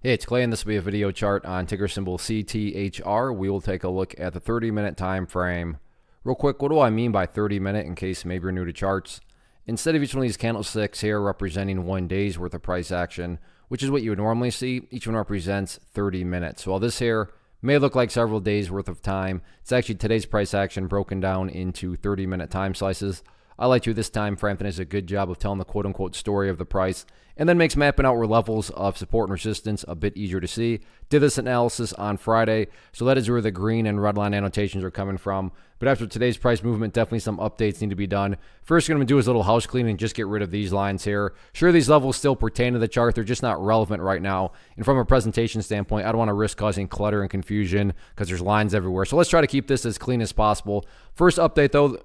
Hey, it's Clay, and this will be a video chart on ticker symbol CTHR. We will take a look at the 30-minute time frame. Real quick, what do I mean by 30-minute in case maybe you're new to charts? Instead of each one of these candlesticks here representing 1 day's worth of price action, which is what you would normally see, each one represents 30 minutes. So while this here may look like several days worth of time, it's actually today's price action broken down into 30-minute time slices. I like to this time frame that does a good job of telling the quote-unquote story of the price and then makes mapping out where levels of support and resistance a bit easier to see. Did this analysis on Friday, so that is where the green and red line annotations are coming from. But after today's price movement, definitely some updates need to be done. First, I'm going to do is a little house cleaning and just get rid of these lines here. Sure, these levels still pertain to the chart. They're just not relevant right now. And from a presentation standpoint, I don't want to risk causing clutter and confusion because there's lines everywhere. So let's try to keep this as clean as possible. First update, though,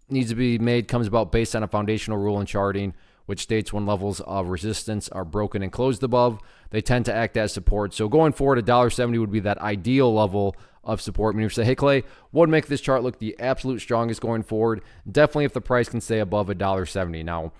needs to be made comes about based on a foundational rule in charting, which states when levels of resistance are broken and closed above, they tend to act as support. So going forward, $1.70 would be that ideal level of support. I mean, if you say, hey, Clay, what would make this chart look the absolute strongest going forward? Definitely if the price can stay above $1.70. Now,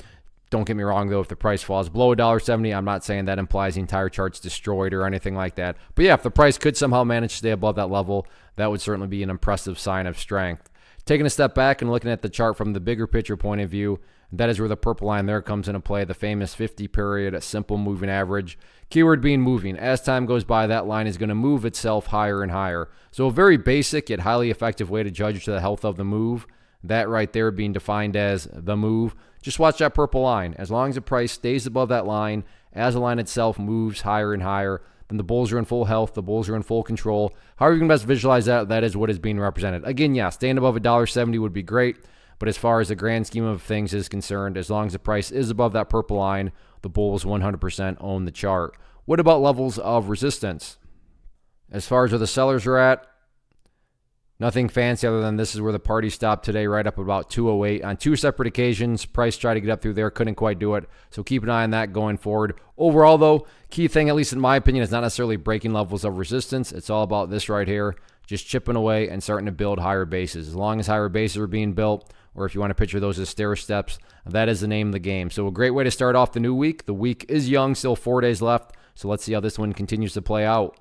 don't get me wrong, though, if the price falls below $1.70, I'm not saying that implies the entire chart's destroyed or anything like that. But yeah, if the price could somehow manage to stay above that level, that would certainly be an impressive sign of strength. Taking a step back and looking at the chart from the bigger picture point of view, that is where the purple line there comes into play, the famous 50-period simple moving average. Keyword being moving. As time goes by, that line is going to move itself higher and higher. So a very basic yet highly effective way to judge the health of the move, that right there being defined as the move. Just watch that purple line. As long as the price stays above that line, as the line itself moves higher and higher, then the bulls are in full health, the bulls are in full control. However you can best visualize that, that is what is being represented. Again, yeah, staying above $1.70 would be great, but as far as the grand scheme of things is concerned, as long as the price is above that purple line, the bulls 100% own the chart. What about levels of resistance? As far as where the sellers are at, nothing fancy other than this is where the party stopped today, right up about 208. On 2 separate occasions, price tried to get up through there, couldn't quite do it. So keep an eye on that going forward. Overall, though, key thing, at least in my opinion, is not necessarily breaking levels of resistance. It's all about this right here, just chipping away and starting to build higher bases. As long as higher bases are being built, or if you want to picture those as stair steps, that is the name of the game. So a great way to start off the new week. The week is young, still 4 days left. So let's see how this one continues to play out.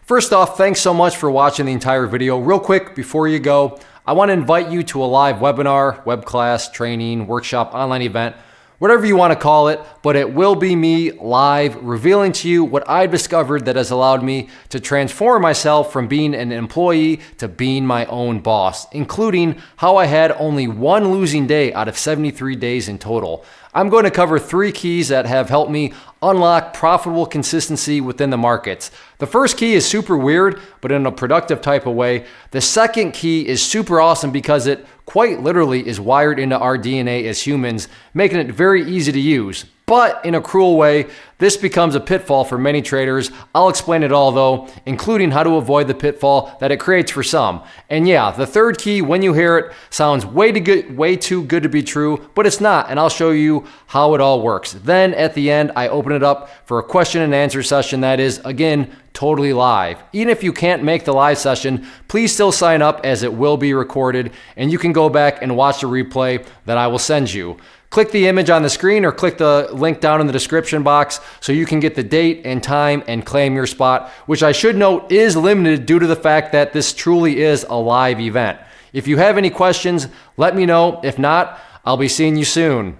First off, thanks so much for watching the entire video. Real quick, before you go, I want to invite you to a live webinar, web class, training, workshop, online event, whatever you want to call it, but it will be me live revealing to you what I discovered that has allowed me to transform myself from being an employee to being my own boss, including how I had only 1 losing day out of 73 days in total. I'm going to cover 3 keys that have helped me unlock profitable consistency within the markets. The first key is super weird, but in a productive type of way. The second key is super awesome because it quite literally is wired into our DNA as humans, making it very easy to use. But in a cruel way, this becomes a pitfall for many traders. I'll explain it all though, including how to avoid the pitfall that it creates for some. And yeah, the third key, when you hear it, sounds way too good to be true, but it's not, and I'll show you how it all works. Then at the end, I open it up for a question and answer session that is, again, totally live. Even if you can't make the live session, please still sign up as it will be recorded, and you can go back and watch the replay that I will send you. Click the image on the screen or click the link down in the description box so you can get the date and time and claim your spot, which I should note is limited due to the fact that this truly is a live event. If you have any questions, let me know. If not, I'll be seeing you soon.